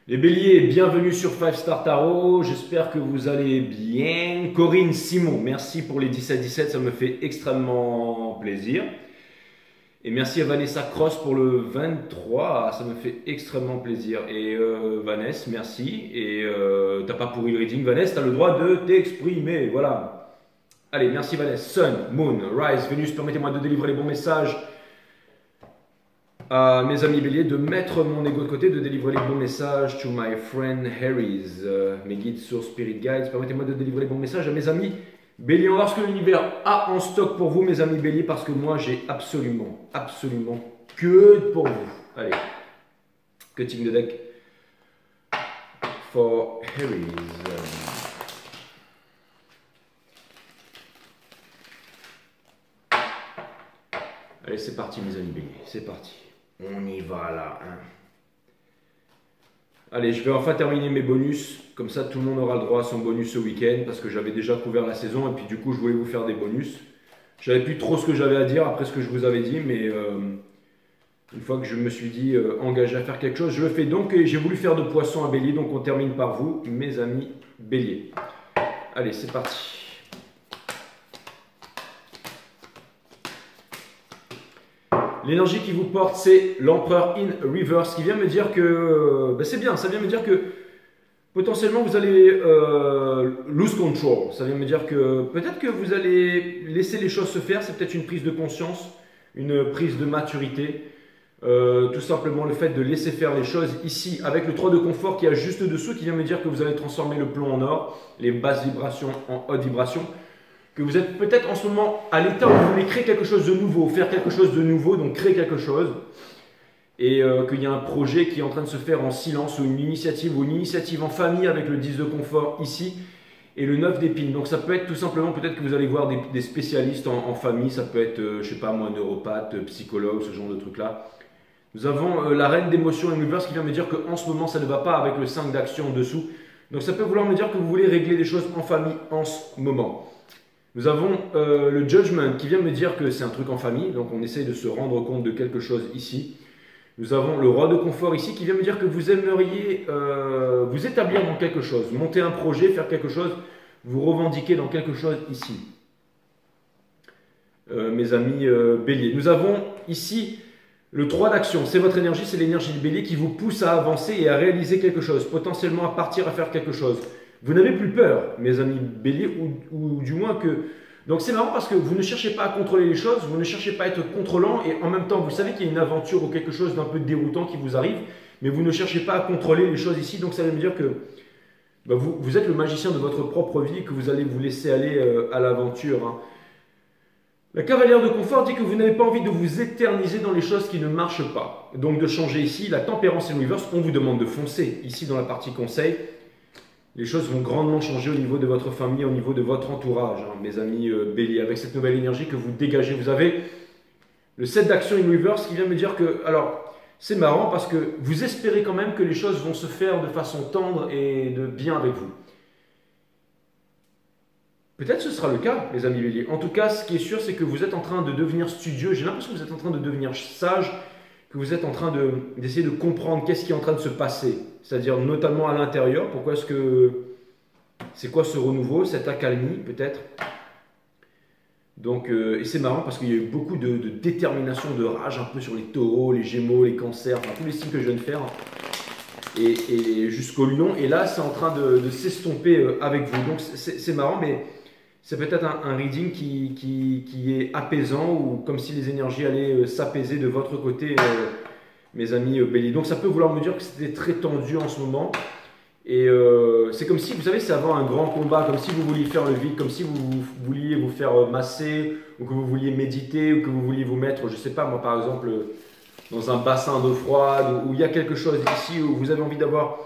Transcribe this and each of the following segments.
Les béliers, bienvenue sur 5 Star Tarot, j'espère que vous allez bien. Corinne Simon, merci pour les 17-17, ça me fait extrêmement plaisir. Et merci à Vanessa Cross pour le 23, ça me fait extrêmement plaisir. Et Vanessa, merci. Et t'as pas pourri le reading, Vanessa, t'as le droit de t'exprimer, voilà. Allez, merci Vanessa. Sun, Moon, Rise, Vénus, permettez-moi de délivrer les bons messages à mes amis béliers, de mettre mon ego de côté, de délivrer les bons messages to my friend Harry's, mes guides sur Spirit Guides, permettez-moi de délivrer les bons messages à mes amis béliers. On va voir ce que l'univers a en stock pour vous, mes amis béliers, parce que moi j'ai absolument que pour vous. Allez, cutting the deck for Harry's. Allez, c'est parti mes amis béliers, c'est parti. On y va là. Hein. Allez, je vais enfin terminer mes bonus. Comme ça, tout le monde aura le droit à son bonus ce week-end. Parce que j'avais déjà couvert la saison. Et puis du coup, je voulais vous faire des bonus. Je savais plus trop ce que j'avais à dire après ce que je vous avais dit. Mais une fois que je me suis dit engagé à faire quelque chose, je le fais donc. Et j'ai voulu faire de poisson à bélier. Donc on termine par vous, mes amis béliers. Allez, c'est parti. L'énergie qui vous porte, c'est l'empereur in reverse qui vient me dire que c'est bien, ça vient me dire que potentiellement vous allez lose control. Ça vient me dire que peut-être que vous allez laisser les choses se faire, c'est peut-être une prise de conscience, une prise de maturité. Tout simplement le fait de laisser faire les choses ici avec le 3 de confort qui est juste dessous qui vient me dire que vous allez transformer le plomb en or, les basses vibrations en hautes vibrations. Que vous êtes peut-être en ce moment à l'état où vous voulez créer quelque chose de nouveau, faire quelque chose de nouveau, donc créer quelque chose, et qu'il y a un projet qui est en train de se faire en silence, ou une initiative en famille avec le 10 de confort ici, et le 9 d'épines. Donc ça peut être tout simplement, peut-être que vous allez voir des spécialistes en famille, ça peut être, je sais pas moi, neuropathe, psychologue, ce genre de trucs-là. Nous avons la reine d'émotions et l'univers qui vient me dire qu'en ce moment ça ne va pas avec le 5 d'action en dessous. Donc ça peut vouloir me dire que vous voulez régler des choses en famille en ce moment. Nous avons le Judgment qui vient me dire que c'est un truc en famille, donc on essaye de se rendre compte de quelque chose ici. Nous avons le roi de confort ici qui vient me dire que vous aimeriez vous établir dans quelque chose, monter un projet, faire quelque chose, vous revendiquer dans quelque chose ici. Mes amis béliers. Nous avons ici le 3 d'action, c'est votre énergie, c'est l'énergie du bélier qui vous pousse à avancer et à réaliser quelque chose, potentiellement à partir à faire quelque chose. Vous n'avez plus peur, mes amis béliers, ou du moins que... Donc c'est marrant parce que vous ne cherchez pas à contrôler les choses, vous ne cherchez pas à être contrôlant, et en même temps, vous savez qu'il y a une aventure ou quelque chose d'un peu déroutant qui vous arrive, mais vous ne cherchez pas à contrôler les choses ici, donc ça veut dire que vous êtes le magicien de votre propre vie et que vous allez vous laisser aller à l'aventure. Hein. La cavalière de confort dit que vous n'avez pas envie de vous éterniser dans les choses qui ne marchent pas. Donc de changer ici, la tempérance et l'univers, on vous demande de foncer. Ici dans la partie conseil, les choses vont grandement changer au niveau de votre famille, au niveau de votre entourage, hein, mes amis béliers, avec cette nouvelle énergie que vous dégagez. Vous avez le 7 d'action in reverse qui vient me dire que, alors, c'est marrant parce que vous espérez quand même que les choses vont se faire de façon tendre et de bien avec vous. Peut-être ce sera le cas, les amis béliers. En tout cas, ce qui est sûr, c'est que vous êtes en train de devenir studieux. J'ai l'impression que vous êtes en train de devenir sage, que vous êtes en train d'essayer de comprendre qu'est-ce qui est en train de se passer, c'est-à-dire notamment à l'intérieur, pourquoi est-ce que, c'est quoi ce renouveau, cette accalmie peut-être. Donc, et c'est marrant parce qu'il y a eu beaucoup de détermination, de rage un peu sur les taureaux, les gémeaux, les cancers, enfin tous les signes que je viens de faire, et jusqu'au lion, et là c'est en train de s'estomper avec vous, donc c'est marrant, mais c'est peut-être un reading qui est apaisant ou comme si les énergies allaient s'apaiser de votre côté, mes amis béliers. Donc ça peut vouloir me dire que c'était très tendu en ce moment. Et c'est comme si, vous savez, c'est avant un grand combat, comme si vous vouliez faire le vide, comme si vous vouliez vous faire masser, ou que vous vouliez méditer, ou que vous vouliez vous mettre, je ne sais pas moi par exemple, dans un bassin d'eau froide, où il y a quelque chose ici, où vous avez envie d'avoir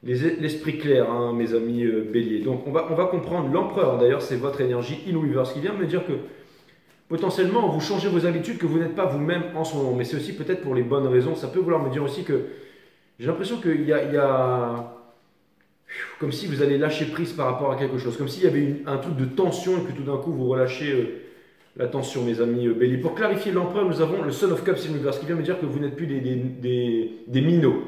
l'esprit clair, hein, mes amis béliers. Donc on va comprendre l'empereur, d'ailleurs c'est votre énergie in-reverse qui vient me dire que potentiellement vous changez vos habitudes, que vous n'êtes pas vous-même en ce moment, mais c'est aussi peut-être pour les bonnes raisons. Ça peut vouloir me dire aussi que j'ai l'impression qu'il y a comme si vous allez lâcher prise par rapport à quelque chose, comme s'il y avait un truc de tension et que tout d'un coup vous relâchez la tension, mes amis béliers. Pour clarifier l'empereur, nous avons le Son of Cups in reverse qui vient me dire que vous n'êtes plus des minots.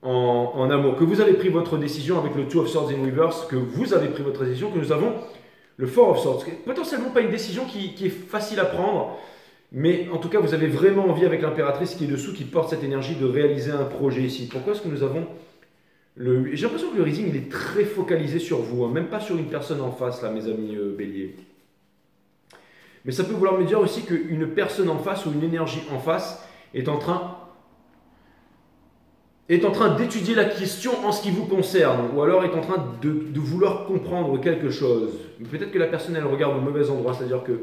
en amour, que vous avez pris votre décision avec le Two of Swords in Reverse, que vous avez pris votre décision, que nous avons le Four of Swords. Potentiellement pas une décision qui est facile à prendre, mais en tout cas vous avez vraiment envie avec l'impératrice qui est dessous, qui porte cette énergie de réaliser un projet ici. Pourquoi est-ce que nous avons le... J'ai l'impression que le reading il est très focalisé sur vous, hein, même pas sur une personne en face là mes amis béliers. Mais ça peut vouloir me dire aussi qu'une personne en face ou une énergie en face est en train d'étudier la question en ce qui vous concerne, ou alors est en train de vouloir comprendre quelque chose. Peut-être que la personne elle regarde au mauvais endroit, c'est-à-dire que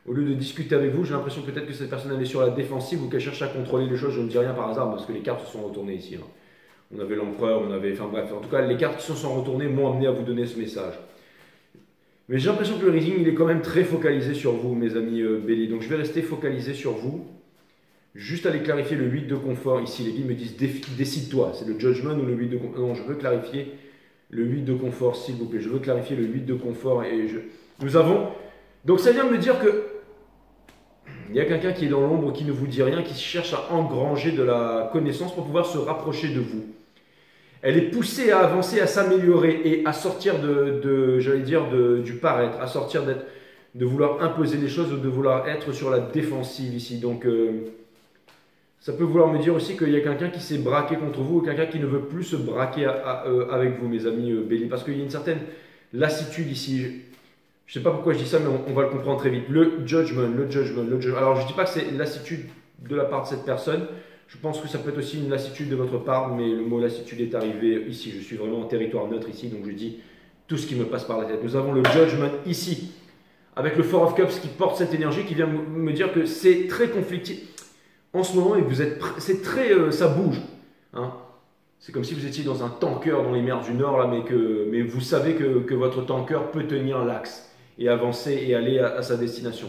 au lieu de discuter avec vous, j'ai l'impression peut-être que cette personne elle est sur la défensive ou qu'elle cherche à contrôler les choses. Je ne dis rien par hasard parce que les cartes se sont retournées ici. Hein. On avait l'empereur, on avait... Enfin bref, en tout cas les cartes qui se sont retournées m'ont amené à vous donner ce message. Mais j'ai l'impression que le reading il est quand même très focalisé sur vous mes amis béliers. Donc je vais rester focalisé sur vous. Juste aller clarifier le 8 de confort ici. Les guides me disent décide-toi. C'est le judgment ou le 8 de confort. Non, je veux clarifier le 8 de confort, s'il vous plaît. Je veux clarifier le 8 de confort. Nous avons. Donc ça vient de me dire que il y a quelqu'un qui est dans l'ombre, qui ne vous dit rien, qui cherche à engranger de la connaissance pour pouvoir se rapprocher de vous. Elle est poussée à avancer, à s'améliorer et à sortir j'allais dire, du paraître, à sortir de vouloir imposer les choses ou de vouloir être sur la défensive ici. Donc ça peut vouloir me dire aussi qu'il y a quelqu'un qui s'est braqué contre vous ou quelqu'un qui ne veut plus se braquer avec vous, mes amis béliers, parce qu'il y a une certaine lassitude ici. Je ne sais pas pourquoi je dis ça, mais on va le comprendre très vite. Le judgment. Alors, je ne dis pas que c'est une lassitude de la part de cette personne. Je pense que ça peut être aussi une lassitude de votre part, mais le mot lassitude est arrivé ici. Je suis vraiment en territoire neutre ici, donc je dis tout ce qui me passe par la tête. Nous avons le judgment ici, avec le Four of Cups qui porte cette énergie, qui vient me dire que c'est très conflictif en ce moment et que vous êtes, c'est très, ça bouge. Hein. C'est comme si vous étiez dans un tanker dans les mers du Nord, là, mais vous savez que votre tanker peut tenir l'axe et avancer et aller à sa destination.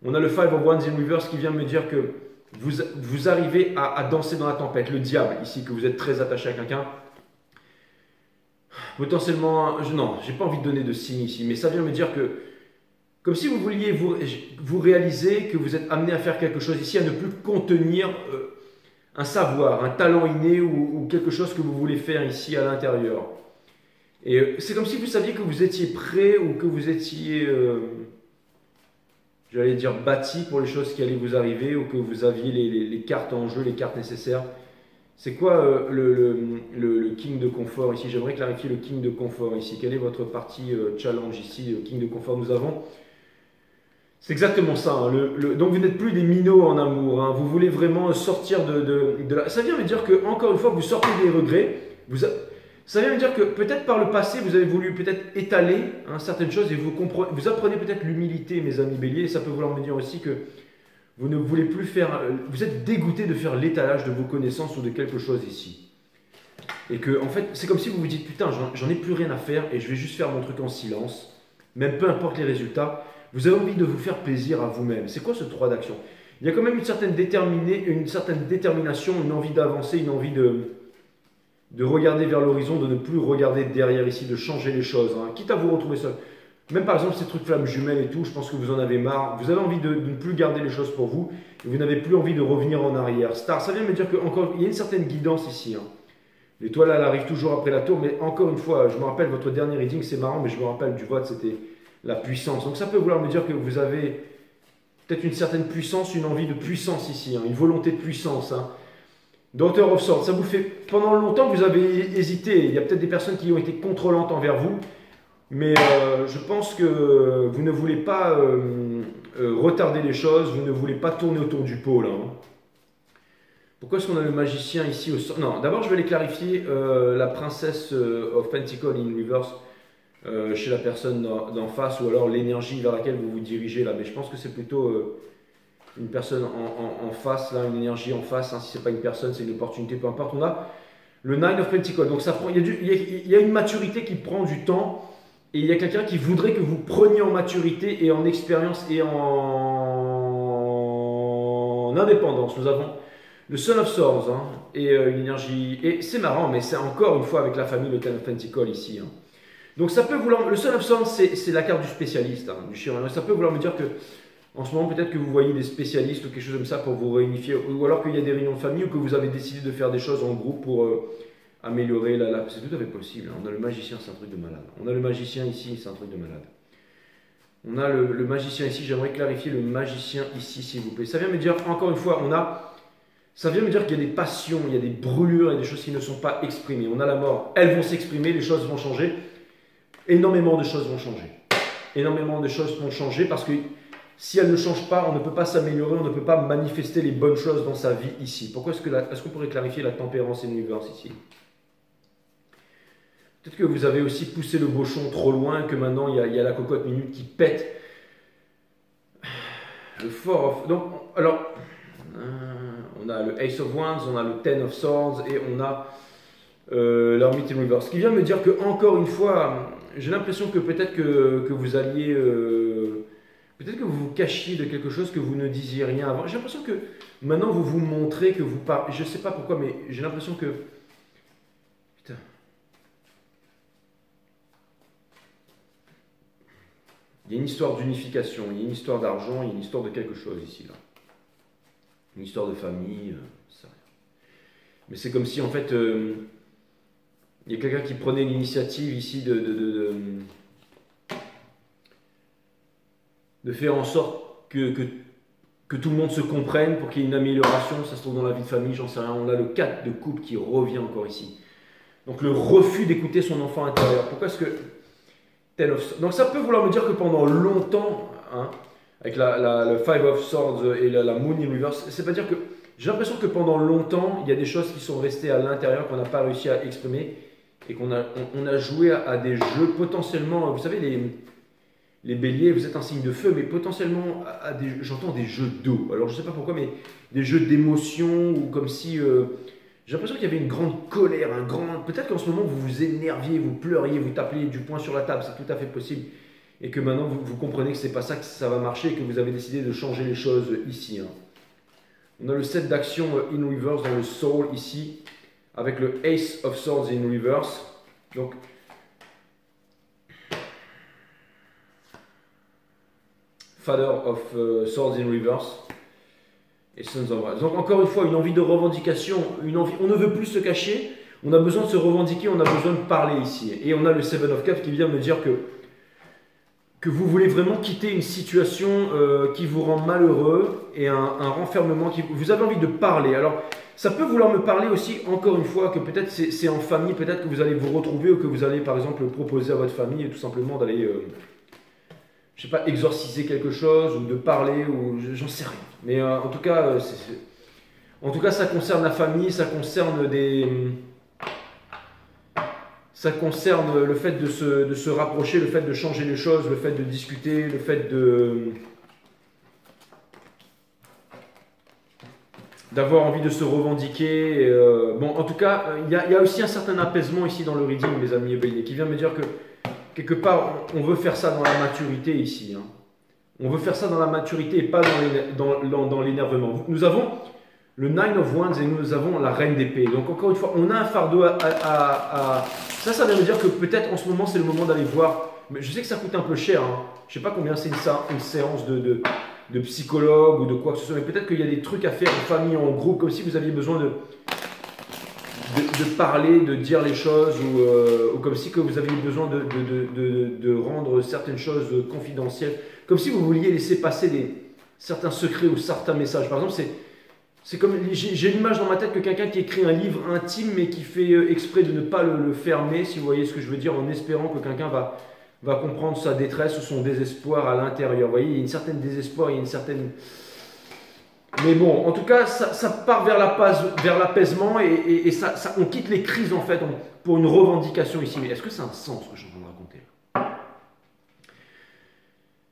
On a le Five of Wands in Reverse qui vient me dire que vous arrivez à danser dans la tempête. Le diable ici, que vous êtes très attaché à quelqu'un. Potentiellement, non, j'ai pas envie de donner de signe ici, mais ça vient me dire que comme si vous vouliez vous réaliser que vous êtes amené à faire quelque chose ici, à ne plus contenir un savoir, un talent inné ou quelque chose que vous voulez faire ici à l'intérieur. Et c'est comme si vous saviez que vous étiez prêt ou que vous étiez, j'allais dire, bâti pour les choses qui allaient vous arriver ou que vous aviez les cartes en jeu, les cartes nécessaires. C'est quoi le King de confort ici? J'aimerais clarifier le King de confort ici. Quelle est votre partie challenge ici, le King de confort? Nous avons... C'est exactement ça. Hein, donc vous n'êtes plus des minots en amour. Hein, vous voulez vraiment sortir de la... Ça vient me dire que, encore une fois, vous sortez des regrets. Ça vient me dire que peut-être par le passé, vous avez voulu peut-être étaler hein, certaines choses et vous apprenez peut-être l'humilité, mes amis béliers. Et ça peut vouloir me dire aussi que vous ne voulez plus faire... Vous êtes dégoûté de faire l'étalage de vos connaissances ou de quelque chose ici. Et que, en fait, c'est comme si vous vous dites, putain, j'en ai plus rien à faire et je vais juste faire mon truc en silence. Même peu importe les résultats. Vous avez envie de vous faire plaisir à vous-même. C'est quoi ce 3 d'action? Il y a quand même une certaine détermination, une envie d'avancer, une envie de regarder vers l'horizon, de ne plus regarder derrière ici, de changer les choses. Hein. Quitte à vous retrouver seul. Même par exemple ces trucs flammes jumelles et tout, je pense que vous en avez marre. Vous avez envie de ne plus garder les choses pour vous. Et vous n'avez plus envie de revenir en arrière. Star, ça vient me dire qu'il y a une certaine guidance ici. Hein. L'étoile, elle arrive toujours après la tour. Mais encore une fois, je me rappelle votre dernier reading, c'est marrant, mais je me rappelle du vote, c'était... la puissance. Donc ça peut vouloir me dire que vous avez peut-être une certaine puissance, une envie de puissance ici, hein, une volonté de puissance. Hein. Daughter of Swords, ça vous fait... Pendant longtemps, vous avez hésité. Il y a peut-être des personnes qui ont été contrôlantes envers vous, mais je pense que vous ne voulez pas retarder les choses, vous ne voulez pas tourner autour du pot, là. Hein. Pourquoi est-ce qu'on a le magicien ici au... Non, d'abord, je vais les clarifier. La princesse of Pentacles in reverse, chez la personne d'en face, ou alors l'énergie vers laquelle vous vous dirigez là, mais je pense que c'est plutôt une personne en face, là, une énergie en face, hein. Si c'est pas une personne, c'est une opportunité, peu importe. On a le Nine of Pentacles, donc ça prend, il y a une maturité qui prend du temps, et il y a quelqu'un qui voudrait que vous preniez en maturité et en expérience et en indépendance. Nous avons le Son of Swords, hein, et une énergie, et c'est marrant, mais c'est encore une fois avec la famille, le Ten of Pentacles ici, hein. Donc ça peut vouloir, le Son of Swords, c'est la carte du spécialiste, hein, du chirurgien. Ça peut vouloir me dire que, En ce moment, peut-être que vous voyez des spécialistes ou quelque chose comme ça pour vous réunifier, ou alors qu'il y a des réunions de famille ou que vous avez décidé de faire des choses en groupe pour améliorer c'est tout à fait possible. On a le magicien, c'est un truc de malade. On a le magicien ici, c'est un truc de malade. On a le magicien ici, j'aimerais clarifier le magicien ici, s'il vous plaît. Ça vient me dire, encore une fois, ça vient me dire qu'il y a des passions, il y a des brûlures, il y a des choses qui ne sont pas exprimées. On a la mort, elles vont s'exprimer, les choses vont changer. Énormément de choses vont changer. Énormément de choses vont changer parce que si elles ne changent pas, on ne peut pas s'améliorer, on ne peut pas manifester les bonnes choses dans sa vie ici. Pourquoi est-ce qu'on pourrait clarifier la tempérance et l'univers ici? Peut-être que vous avez aussi poussé le bochon trop loin, que maintenant il y a la cocotte minute qui pète. Le Four of... Donc, alors, on a le Ace of Wands, on a le Ten of Swords et on a l'Hermite in Reverse. Ce qui vient me dire que, encore une fois, j'ai l'impression que peut-être que vous alliez... peut-être que vous vous cachiez de quelque chose, que vous ne disiez rien avant. J'ai l'impression que maintenant vous vous montrez, que vous parlez... Je ne sais pas pourquoi, mais j'ai l'impression que... Putain... Il y a une histoire d'unification, il y a une histoire d'argent, il y a une histoire de quelque chose ici, là. Une histoire de famille, ça. Mais c'est comme si, en fait, il y a quelqu'un qui prenait l'initiative ici de faire en sorte que tout le monde se comprenne pour qu'il y ait une amélioration. Ça se trouve dans la vie de famille, j'en sais rien. On a le 4 de coupe qui revient encore ici. Donc le refus d'écouter son enfant intérieur. Pourquoi est-ce que... Donc ça peut vouloir me dire que pendant longtemps, hein, avec le Five of Swords et la Moon in Reverse, c'est pas dire que... J'ai l'impression que pendant longtemps, il y a des choses qui sont restées à l'intérieur, qu'on n'a pas réussi à exprimer, et qu'on a joué à des jeux potentiellement... Vous savez, les béliers, vous êtes un signe de feu, mais potentiellement, j'entends des jeux d'eau. Alors je ne sais pas pourquoi, mais des jeux d'émotion, ou comme si... j'ai l'impression qu'il y avait une grande colère, peut-être qu'en ce moment vous vous énerviez, vous pleuriez, vous tapiez du poing sur la table, c'est tout à fait possible. Et que maintenant vous comprenez que c'est pas ça que ça va marcher et que vous avez décidé de changer les choses ici. Hein. On a le set d'action in reverse dans le soul ici, avec le Ace of Swords in reverse. Donc, Father of Swords in reverse. Et Sons of Wrath. Donc encore une fois, une envie de revendication, on ne veut plus se cacher, on a besoin de se revendiquer, on a besoin de parler ici. Et on a le Seven of Cups qui vient me dire que vous voulez vraiment quitter une situation qui vous rend malheureux et un renfermement vous avez envie de parler. Alors ça peut vouloir me parler aussi, encore une fois, que peut-être c'est en famille, peut-être que vous allez vous retrouver ou que vous allez par exemple proposer à votre famille tout simplement d'aller... je sais pas, exorciser quelque chose ou de parler ou j'en sais rien. Mais en tout cas, ça concerne la famille, ça concerne le fait de se rapprocher, le fait de changer les choses, le fait de discuter, le fait d'avoir envie de se revendiquer. Bon, en tout cas, il y a aussi un certain apaisement ici dans le reading, mes amis béliers, qui vient me dire que quelque part, on veut faire ça dans la maturité ici. Hein. On veut faire ça dans la maturité et pas dans l'énervement. Nous avons le Nine of Wands et nous avons la Reine d'épée. Donc encore une fois, on a un fardeau Ça vient me dire que peut-être en ce moment, c'est le moment d'aller voir. Mais je sais que ça coûte un peu cher. Hein. Je ne sais pas combien c'est une séance de psychologue ou de quoi que ce soit. Mais peut-être qu'il y a des trucs à faire en famille, en groupe, comme si vous aviez besoin de parler, de dire les choses, ou comme si que vous aviez besoin de rendre certaines choses confidentielles, comme si vous vouliez laisser passer certains secrets ou certains messages. Par exemple, c'est comme, j'ai l'image dans ma tête que quelqu'un qui écrit un livre intime mais qui fait exprès de ne pas le fermer, si vous voyez ce que je veux dire, en espérant que quelqu'un va comprendre sa détresse ou son désespoir à l'intérieur. Vous voyez, il y a une certaine désespoir, il y a une certaine... Mais bon, en tout cas, ça part vers l'apaisement et on quitte les crises en fait pour une revendication ici. Mais est-ce que c'est un sens ce que je suis en train de raconter?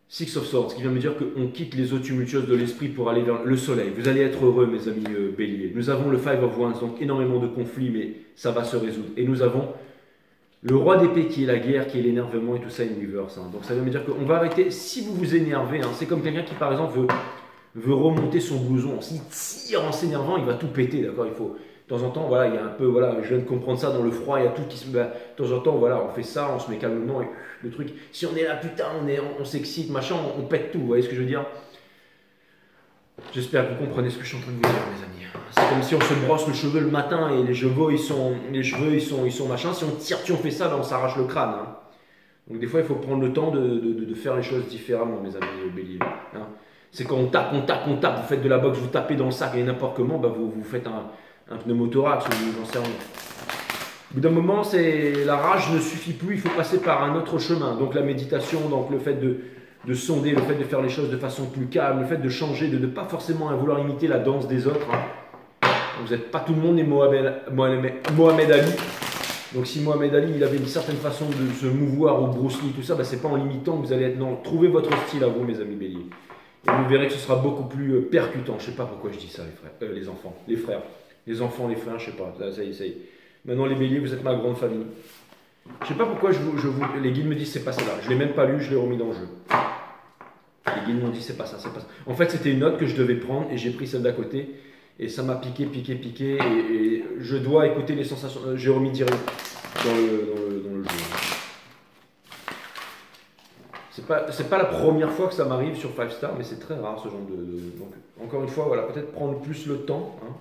Six of Swords, qui vient me dire qu'on quitte les eaux tumultueuses de l'esprit pour aller vers le soleil. Vous allez être heureux, mes amis béliers. Nous avons le Five of Wands, donc énormément de conflits, mais ça va se résoudre. Et nous avons le roi d'épée qui est la guerre, qui est l'énervement et tout ça in reverse. Hein. Donc ça veut me dire qu'on va arrêter, si vous vous énervez, hein, c'est comme quelqu'un qui par exemple veut remonter son blouson. S'il tire en s'énervant, il va tout péter, d'accord? Il faut... De temps en temps, voilà, il y a un peu, voilà, je viens de comprendre ça dans le froid, il y a tout qui se... de temps en temps, voilà, on fait ça, on se met calmement, et le truc, si on est là, putain, on s'excite, machin, on pète tout, vous voyez ce que je veux dire? J'espère que vous comprenez ce que je suis en train de vous dire, mes amis. C'est comme si on se brosse le cheveu le matin et les cheveux ils sont machin. Si on tire, on fait ça, ben on s'arrache le crâne. Hein. Donc des fois, il faut prendre le temps de faire les choses différemment, mes amis béliers. Hein. C'est quand on tape, vous faites de la boxe, vous tapez dans le sac et n'importe comment, ben vous faites un pneumothorax ou j'en sais rien. Au bout d'un moment, la rage ne suffit plus, il faut passer par un autre chemin. Donc la méditation, donc le fait de sonder, le fait de faire les choses de façon plus calme, le fait de changer, de ne pas forcément vouloir imiter la danse des autres. Hein. Vous n'êtes pas tout le monde et Mohamed Ali. Donc si Mohamed Ali il avait une certaine façon de se mouvoir ou Bruce Lee, tout ça, ben, c'est pas en l'imitant que vous allez être. Non, trouvez votre style à vous, mes amis béliers. Et vous verrez que ce sera beaucoup plus percutant. Je sais pas pourquoi je dis ça, les frères, les enfants, les frères. Les enfants, les frères, je sais pas. Ça y est, ça y est. Maintenant, les béliers, vous êtes ma grande famille. Je sais pas pourquoi les guides me disent c'est pas ça là. Je l'ai même pas lu, je l'ai remis dans le jeu. Les guides m'ont dit c'est pas ça, c'est pas ça. En fait, c'était une note que je devais prendre et j'ai pris celle d'à côté. Et ça m'a piqué. Et je dois écouter les sensations. J'ai remis direct dans le jeu. C'est pas la première fois que ça m'arrive sur 5 Star, mais c'est très rare ce genre Donc, encore une fois, voilà, peut-être prendre plus le temps. Hein.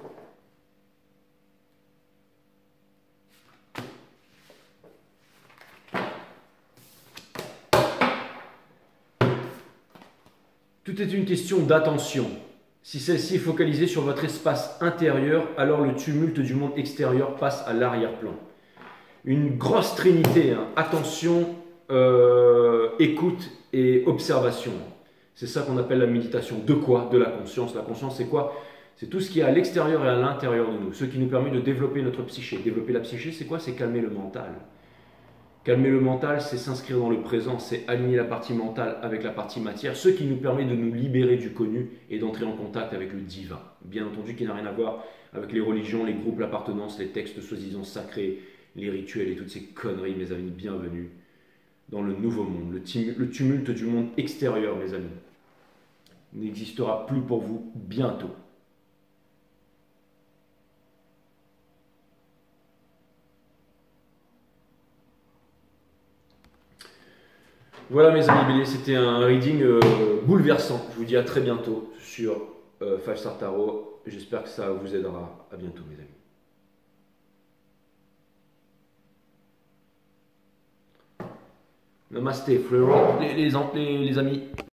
Tout est une question d'attention. Si celle-ci est focalisée sur votre espace intérieur, alors le tumulte du monde extérieur passe à l'arrière-plan. Une grosse trinité, hein. Attention, écoute et observation. C'est ça qu'on appelle la méditation. De quoi? De la conscience. La conscience, c'est quoi? C'est tout ce qui est à l'extérieur et à l'intérieur de nous. Ce qui nous permet de développer notre psyché. Développer la psyché, c'est quoi? C'est calmer le mental. Calmer le mental, c'est s'inscrire dans le présent, c'est aligner la partie mentale avec la partie matière, ce qui nous permet de nous libérer du connu et d'entrer en contact avec le divin. Bien entendu, qui n'a rien à voir avec les religions, les groupes, l'appartenance, les textes soi-disant sacrés, les rituels et toutes ces conneries, mes amis. Bienvenue dans le nouveau monde. Le tumulte du monde extérieur, mes amis, n'existera plus pour vous bientôt. Voilà mes amis béliers, c'était un reading bouleversant. Je vous dis à très bientôt sur 5 Star Tarot. J'espère que ça vous aidera. À bientôt mes amis. Namasté, les amis.